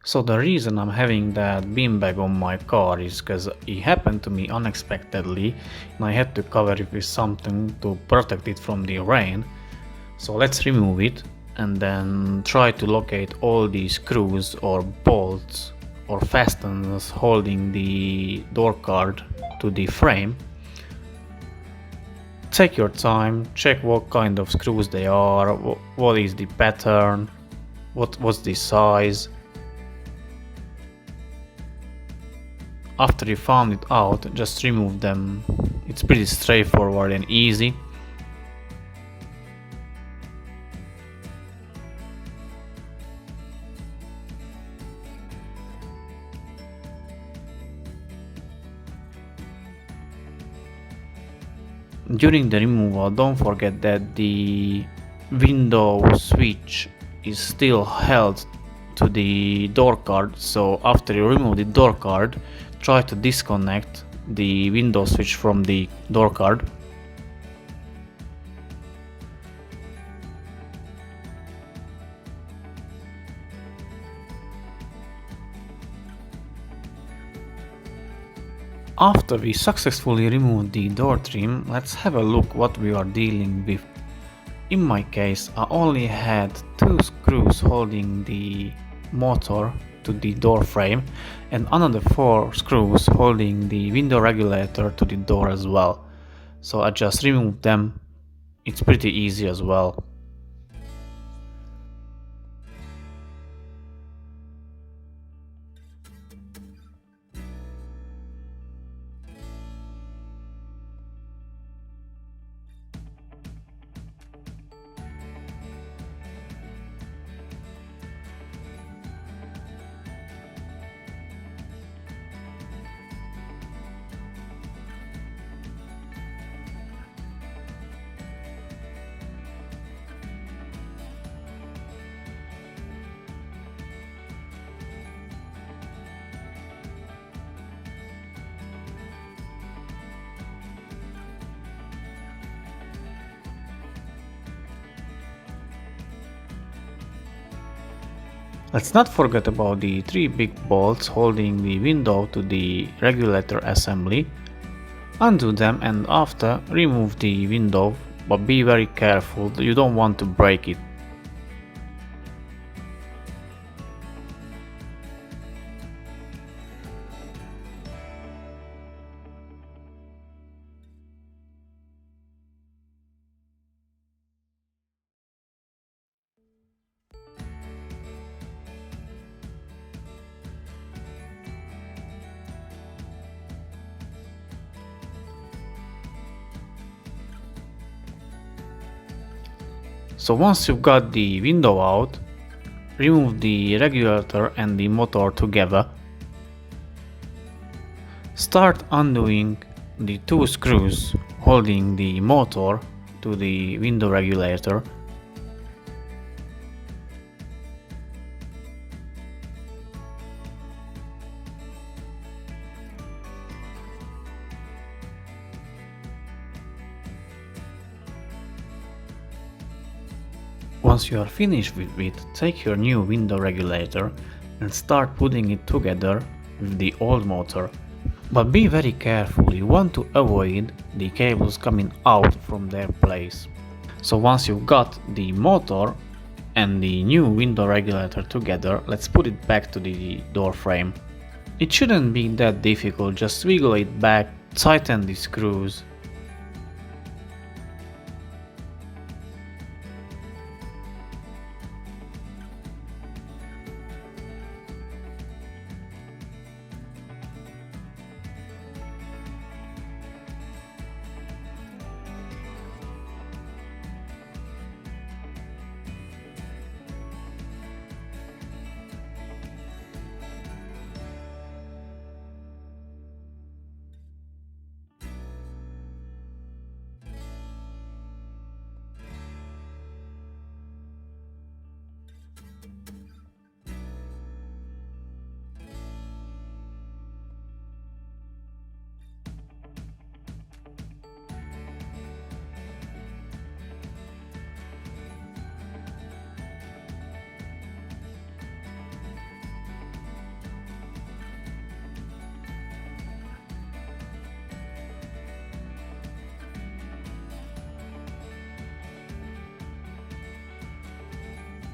So the reason I'm having that beanbag on my car is because it happened to me unexpectedly and I had to cover it with something to protect it from the rain. So let's remove it and then try to locate all the screws or bolts or fasteners holding the door card to the frame. Take your time, check what kind of screws they are, what is the pattern, what's the size. After you found it out, just remove them. It's pretty straightforward and easy. During the removal, don't forget that the window switch is still held to the door card, so after you remove the door card, try to disconnect the window switch from the door card. After we successfully removed the door trim, let's have a look what we are dealing with. In my case, I only had 2 screws holding the motor to the door frame and another 4 screws holding the window regulator to the door as well. So I just removed them. It's pretty easy as well. Let's not forget about the 3 big bolts holding the window to the regulator assembly. Undo them and after remove the window, but be very careful, you don't want to break it. So once you've got the window out, remove the regulator and the motor together. Start undoing the 2 screws holding the motor to the window regulator. Once you are finished with it, take your new window regulator and start putting it together with the old motor. But be very careful, you want to avoid the cables coming out from their place. So once you've got the motor and the new window regulator together, let's put it back to the door frame. It shouldn't be that difficult, just wiggle it back, tighten the screws.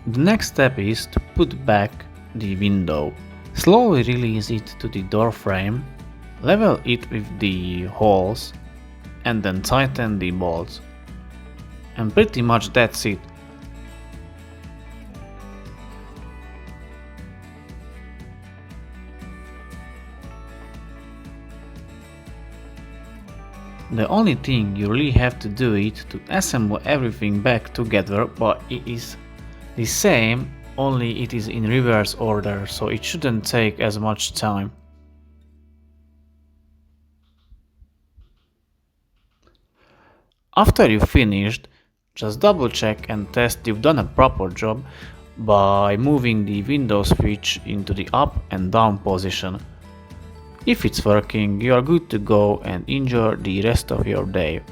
The next step is to put back the window. Slowly release it to the door frame, level it with the holes, and then tighten the bolts. And pretty much that's it. The only thing you really have to do is to assemble everything back together, but it is the same, only it is in reverse order, so it shouldn't take as much time. After you've finished, just double check and test you've done a proper job by moving the window switch into the up and down position. If it's working, you are good to go and enjoy the rest of your day.